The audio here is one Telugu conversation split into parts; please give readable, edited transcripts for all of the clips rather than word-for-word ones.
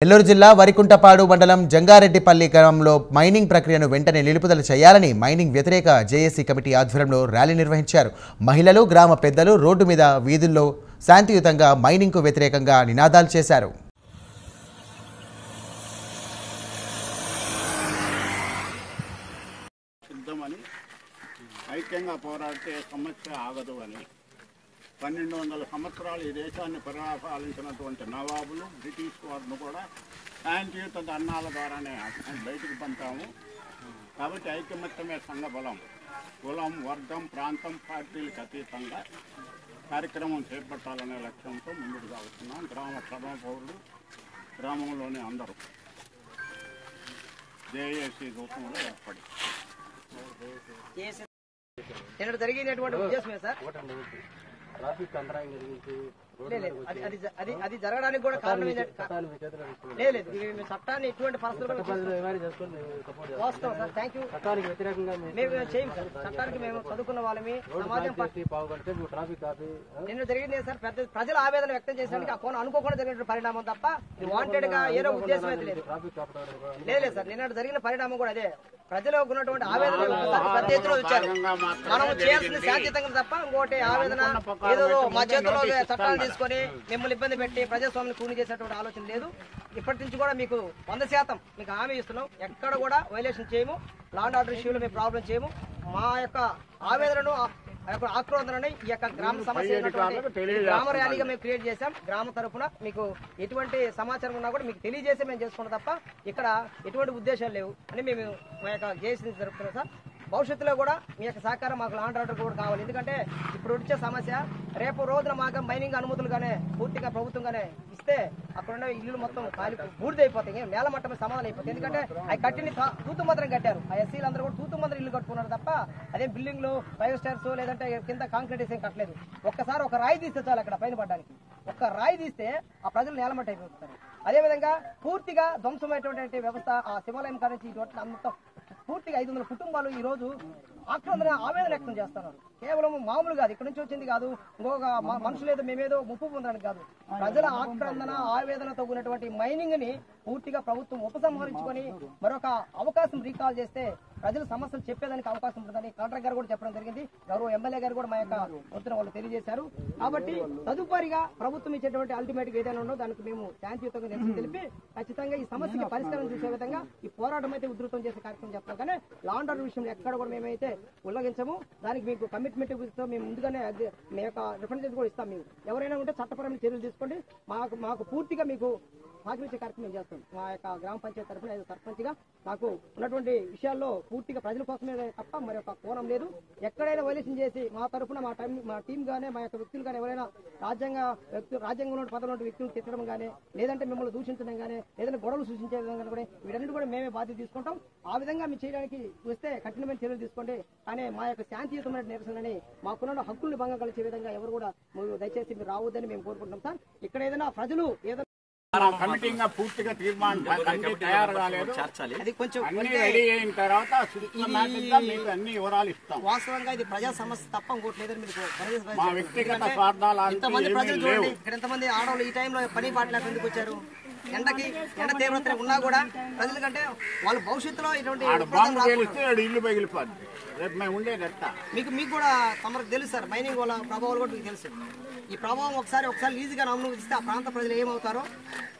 నెల్లూరు జిల్లా వరికుంటపాడు మండలం జంగారెడ్డిపల్లి గ్రామంలో మైనింగ్ ప్రక్రియను వెంటనే నిలుపుదల చేయాలని మైనింగ్ వ్యతిరేక జేఏసీ కమిటీ ఆధ్వర్యంలో ర్యాలీ నిర్వహించారు. మహిళలు, గ్రామ పెద్దలు రోడ్డు మీద వీధుల్లో శాంతియుతంగా మైనింగ్కు వ్యతిరేకంగా నినాదాలు చేశారు. ఐక్యంగా పోరాడితే సమస్య ఆగదు అని 1200 సంవత్సరాలు ఈ దేశాన్ని పరిపాలించినటువంటి నవాబులు బ్రిటిష్ వారిని కూడా శాంతియుత ధర్నాల ద్వారానే బయటకు పంపాము. కాబట్టి ఐకమత్యమే సంఘబలం. కులం, వర్గం, ప్రాంతం, పార్టీలకు అతీతంగా కార్యక్రమం చేపట్టాలనే లక్ష్యంతో ముందుకు సాగుతున్నాం. గ్రామ సభ పౌరులు, గ్రామంలోని అందరూ జేఏసీ రూపంలో ఏర్పడి జరిగినటువంటి ఉద్దేశమే సార్. అది జరగడానికి కూడా కారణం లేదు. చట్టాన్ని ఎటువంటి పరిస్థితుల్లో వస్తాం సార్. Thank you. మేము చేయం సార్. చట్టానికి మేము చదువుకున్న వాళ్ళమి. సమాజం నిన్న జరిగింది సార్. ప్రజల ఆవేదన వ్యక్తం చేసేందుకు ఆ కోణం అనుకోకుండా జరిగిన పరిణామం తప్ప వాంటెడ్ గా ఏదో ఉద్దేశం అయితే లేదు. లేదు సార్. నిన్న జరిగిన పరిణామం కూడా అదే. ప్రజలు ఉన్నటువంటి ఆవేదన పెద్ద ఎత్తున వచ్చారు. మనం చేయాల్సిన శాంతియుతంగా తప్ప ఇంకోటి ఆవేదన ఏదో మా చేతుల్లో చట్టాలు తీసుకొని మిమ్మల్ని ఇబ్బంది పెట్టి ప్రజాస్వామ్యం కూని చేసేటువంటి ఆలోచన లేదు. ఇప్పటి నుంచి కూడా మీకు 100% మీకు హామీ ఇస్తున్నాం. ఎక్కడ కూడా వైలేషన్ చేయము. లా అండ్ ఆర్డర్ ఇష్యూలో మేము ప్రాబ్లం చేయము. మా యొక్క ఆవేదనను ఆక్రోధనని ఈ యొక్క గ్రామ సమస్య గ్రామ ర్యాలీగా మేము క్రియేట్ చేశాం. గ్రామ తరఫున మీకు ఎటువంటి సమాచారం ఉన్నా కూడా మీకు తెలియజేసి మేము చేసుకున్నాం తప్ప ఇక్కడ ఎటువంటి ఉద్దేశాలు లేవు అని మేము మా యొక్క జేఏసీ జరుపుతున్నాం సార్. భవిష్యత్తులో కూడా మీ యొక్క సహకారం మాకు లా అండ్ ఆర్డర్ కూడా కావాలి. ఎందుకంటే ఇప్పుడు వచ్చే సమస్య రేపు రోజున మాకు మైనింగ్ అనుమతులుగానే పూర్తిగా ప్రభుత్వంగానే ఇస్తే అక్కడున్న ఇల్లు మొత్తం కాలి బూడిదైపోతాయి. నేల మట్టమే సమాధానం అయిపోతుంది. ఎందుకంటే అవి కట్టిని తూతు మాత్రం కట్టారు. ఆ ఎస్సీలు అందరూ కూడా తూతు మాత్రం ఇల్లు కట్టుకున్నారు తప్ప అదే బిల్డింగ్లు 5 స్టార్స్ లేదంటే కింద కాంక్రీట్ ఏం కట్టలేదు. ఒక్కసారి ఒక రాయి తీస్తే చాలు అక్కడ పైన పడడానికి. ఒక్క రాయి తీస్తే ఆ ప్రజలు నేలమట్ట అయిపోతారు. అదేవిధంగా పూర్తిగా ధ్వంసమైనటువంటి వ్యవస్థ ఆ శివాలయం కానించి ఇటువంటి అంతా పూర్తిగా 500 కుటుంబాలు ఈ రోజు ఆక్రందన ఆవేదన వ్యక్తం చేస్తున్నారు. కేవలం మామూలు కాదు, ఇక్కడ నుంచి వచ్చింది కాదు, ఇంకొక మనుషులేదో మేమేదో ముప్పు పొందడానికి కాదు. ప్రజల ఆక్రందన ఆవేదనతో ఉన్నటువంటి మైనింగ్ ని పూర్తిగా ప్రభుత్వం ఉపసంహరించుకొని మరొక అవకాశం రీకాల్ చేస్తే ప్రజల సమస్యలు చెప్పేదానికి అవకాశం ఉంటుందని కలెక్టర్ గారు కూడా చెప్పడం జరిగింది. గౌరవ ఎమ్మెల్యే గారు కూడా మా యొక్క ఉత్తరం వాళ్ళు తెలియజేశారు. కాబట్టి తదుపరిగా ప్రభుత్వం ఇచ్చేటువంటి అల్టిమేట్ గా ఏదైనా ఉండో దానికి మేము శాంతియుతంగా నిరసన తెలిపి ఖచ్చితంగా ఈ సమస్యకి పరిష్కారం చూసే విధంగా ఈ పోరాటం అయితే ఉధృతం చేసే కార్యక్రమం చెప్తాం. కానీ లా అండ్ ఆర్డర్ విషయంలో ఎక్కడ కూడా మేమైతే ఉల్లంఘించము. దానికి మీకు కమిట్మెంట్ ఇస్తాం. మేము ముందుగానే మీ యొక్క రిఫరెన్స్ కూడా ఇస్తాం. మేము ఎవరైనా ఉంటే చట్టపరమైన చర్యలు తీసుకోండి. మాకు పూర్తిగా మీకు సహకరించే కార్యక్రమం చేస్తాం. మా యొక్క గ్రామ పంచాయతీ తరఫున సర్పంచ్ గా నాకు ఉన్నటువంటి విషయాల్లో పూర్తిగా ప్రజల కోసమే తప్ప మరి ఒక కోణం లేదు. ఎక్కడైనా వైలేషన్ చేసి మా తరఫున మా టీం గానే మా యొక్క వ్యక్తులు కానీ ఎవరైనా రాజ్యాంగంలో పదవులు వ్యక్తులు తిట్టడం కానీ లేదంటే మిమ్మల్ని దూషించడం కానీ లేదంటే గొడవలు సృష్టించే విధంగా కూడా వీటన్నిటి కూడా మేమే బాధ్యత తీసుకుంటాం. ఆ విధంగా మీరు చేయడానికి వస్తే కఠినమైన చర్యలు తీసుకోండి. కానీ మా యొక్క శాంతియుతమైన నిరసనని మాకున్న హక్కుల్ని భంగం కలిసే విధంగా ఎవరు కూడా దయచేసి మీరు రావద్దని మేము కోరుకుంటున్నాం సార్. ఇక్కడ ఏదైనా ప్రజలు కమిటీగా పూర్తిగా తీర్మానం తయారు కాలేదు. అది కొంచెం రెడీ అయిన తర్వాత మీకు అన్ని వివరాలు ఇస్తాం. వాస్తవంగా ఇది ప్రజా సమస్య తప్ప ఇంకోటి లేదని మీరు మా వ్యక్తిగత స్వార్థాలు ఇంతమంది ప్రజలు చూడండి. ఇక్కడ ఎంతమంది ఆడవాళ్ళు ఈ టైంలో పని పాటలకు ఎందుకు వచ్చారు? ఎండ తీవ్రత ఉన్నా కూడా ప్రజల కంటే వాళ్ళ భవిష్యత్తులో ఇటువంటి ఇల్లు పగిలిపోద్ది. రేపు మేము ఉండేది ఎట్లా మీకు కూడా తమకు తెలుసు సార్. మైనింగ్ వాళ్ళ ప్రభావాలు కూడా మీకు తెలుసు. ఈ ప్రభావం ఒకసారి లీజుగా అనుమతిస్తే ఆ ప్రాంత ప్రజలు ఏమవుతారో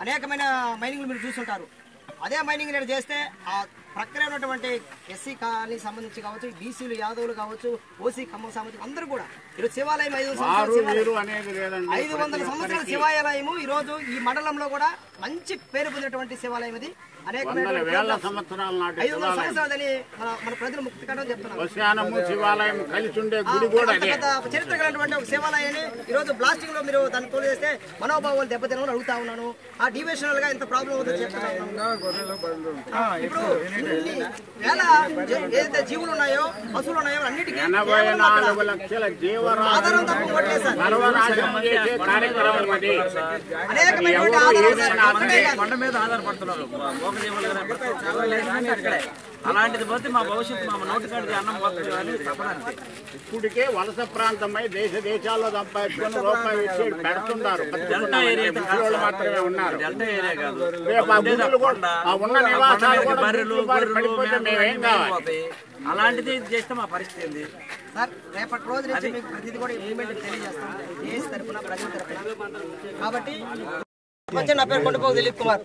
అనేకమైన మైనింగ్లు మీరు చూస్తుంటారు. అదే మైనింగ్ నేను చేస్తే ఆ ప్రక్రియ ఉన్నటువంటి ఎస్సీ కాలనీ సంబంధించి కావచ్చు, బీసీలు యాదవులు కావచ్చు, ఓసీ ఖమ్మం సంబంధించి అందరూ కూడా ఈరోజు శివాలయం 500 సంవత్సరాల శివాలయము ఈ రోజు ఈ మండలంలో కూడా మంచి పేరు పొందినటువంటి శివాలయం. ఇది అనేకమైన 500 సంవత్సరాలని మన ప్రజలు ముక్తి కట్టడం చెప్తున్నారు. చరిత్ర కలిగినటువంటి ఒక శివాలయాన్ని ఈ రోజు బ్లాస్టింగ్ లో మీరు దాన్ని తోలు చేస్తే మనోభావాలు దెబ్బతినమని అడుగుతా ఉన్నాను. ఆ డివిజనల్ గా ఇంత ప్రాబ్లం అవుతుందని చెప్తున్నాను. ఇప్పుడు వేల ఏదైతే జీవులు ఉన్నాయో పశువులు ఉన్నాయో అన్నిటికీ 84 లక్షల ఆధారం తప్ప కొట్టలేదు సార్. జీవనాశనం చేసే కార్యక్రమం అది. అనేకమైనటువంటి ఆధారాలు సార్. ఒక్కటే కాదు. కొండ మీద ఆధారపడుతున్నారు అక్కడే. అలాంటిది పోతే మా భవిష్యత్తు మా నోటికాడికి అన్నం పోతుంది అని తప్పదంతే. ఇప్పటికే వలస ప్రాంతమై దేశాల్లో సంపాదించుకుని రూపాయి ఇచ్చి పెడుతున్నారు. డెల్టా ఏరియా మాత్రమే ఉన్నారు. డెల్టా ఏరియా కాదు, రేపు ఆ గుళ్ళు కూడా ఆ ఉన్న నివాసాలు కూడా బర్రెలు పడిపోతే మేమేం కావాలి? అలాంటిది చేస్తే మా పరిస్థితి ఏంది సార్? రేపటి రోజు నుంచి మీకు ప్రతిదీ కూడా ఇంప్లిమెంట్ తెలియజేస్తాం దేశ తరఫున ప్రజల తరఫున. కాబట్టి నా పేరు కొండపోగు దిలీప్ కుమార్.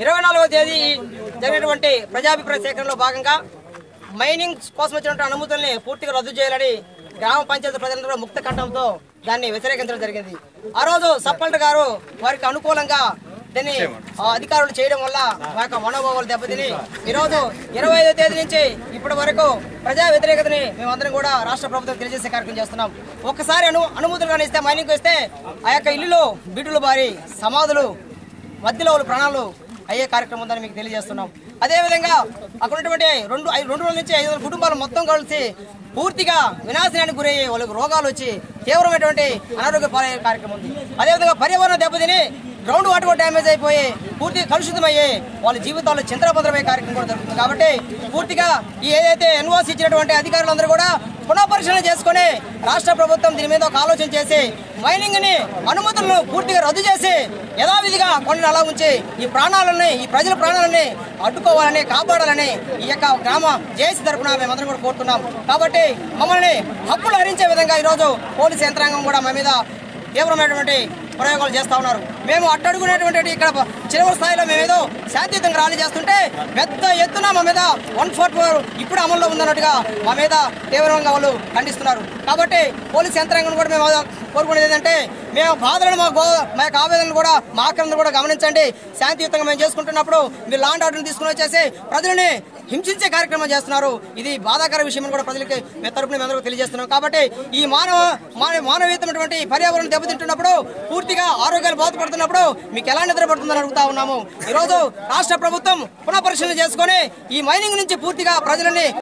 24వ తేదీ జరిగినటువంటి ప్రజాభిప్రాయ సేకరణలో భాగంగా మైనింగ్ కోసం వచ్చినటువంటి అనుమతుల్ని పూర్తిగా రద్దు చేయాలని గ్రామ పంచాయతీ ప్రజలందరూ ముక్త కంఠంతో దాన్ని వ్యతిరేకించడం జరిగింది. ఆ రోజు సబ్ కలెక్టర్ గారు వారికి అనుకూలంగా దీన్ని అధికారులు చేయడం వల్ల మా యొక్క మనోభావాలు దెబ్బతిని ఈరోజు 25వ తేదీ నుంచి ఇప్పటి వరకు ప్రజా వ్యతిరేకతని మేమందరం కూడా రాష్ట్ర ప్రభుత్వం తెలియజేసే కార్యక్రమం చేస్తున్నాం. ఒక్కసారి అనుమతులు కానీ ఇస్తే మైనింగ్ ఇస్తే ఆ యొక్క ఇల్లులో బిడ్డలు బారి సమాధులు మధ్యలో ప్రాణాలు అయ్యే కార్యక్రమం ఉందని మీకు తెలియజేస్తున్నాం. అదేవిధంగా అక్కడ ఉన్నటువంటి 200 నుంచి 500 కుటుంబాలు మొత్తం కలిసి పూర్తిగా వినాశనానికి గురయ్యే వాళ్ళకి రోగాలు వచ్చి తీవ్రమైనటువంటి అనారోగ్య పాలయ్యే కార్యక్రమం ఉంది. అదేవిధంగా పర్యావరణ దెబ్బతిని గ్రౌండ్ వాటర్ కూడా డ్యామేజ్ అయిపోయి పూర్తిగా కలుషితమయ్యే వాళ్ళ జీవితాల్లో చింతరపత్రమయ్యే కార్యక్రమం కూడా జరుగుతుంది. కాబట్టి పూర్తిగా ఈ ఏదైతే ఎన్ఓసి ఇచ్చినటువంటి అధికారులందరూ కూడా పునఃపరిశీలన చేసుకుని రాష్ట్ర ప్రభుత్వం దీని మీద ఒక ఆలోచన చేసి మైనింగ్ ని అనుమతులను పూర్తిగా రద్దు చేసి యథావిధిగా కొండను అలా ఉంచి ఈ ప్రాణాలని ఈ ప్రజల ప్రాణాలని అడ్డుకోవాలని కాపాడాలని ఈ యొక్క గ్రామ జేఏసీ తరఫున మేమందరం కూడా కోరుతున్నాం. కాబట్టి మమ్మల్ని హక్కులు హరించే విధంగా ఈరోజు పోలీసు యంత్రాంగం కూడా మా మీద తీవ్రమైనటువంటి ప్రయోగాలు చేస్తా ఉన్నారు. మేము అట్టడుగునేటువంటి ఇక్కడ చివరి స్థాయిలో మేమేదో శాంతియుతంగా ర్యాలీ చేస్తుంటే పెద్ద ఎత్తున మా మీద 144 ఇప్పుడు అమల్లో ఉందన్నట్టుగా మా మీద తీవ్రంగా వాళ్ళు ఖండిస్తున్నారు. కాబట్టి పోలీస్ యంత్రాంగం కూడా మేము కోరుకునేది ఏంటంటే మేము బాధలను మా యొక్క ఆవేదనలు కూడా మా ఆక్రమణ కూడా గమనించండి. శాంతియుతంగా మేము చేసుకుంటున్నప్పుడు మీరు లాండ్ ఆర్డర్ని తీసుకుని వచ్చేసి ప్రజలని హింసించే కార్యక్రమం చేస్తున్నారు. ఇది బాధాకర విషయం కూడా ప్రజలకి మేము తరపున మేమందరూ తెలియజేస్తున్నాం. కాబట్టి ఈ మానవీయతమైనటువంటి పర్యావరణం దెబ్బతింటున్నప్పుడు పూర్తిగా ఆరోగ్యాలు బాధపడుతున్నప్పుడు మీకు ఎలా నిద్రపడుతుందని అడుగుతా ఉన్నాము. ఈరోజు రాష్ట్ర ప్రభుత్వం పునఃపరిశీలన చేసుకుని ఈ మైనింగ్ నుంచి పూర్తిగా ప్రజలని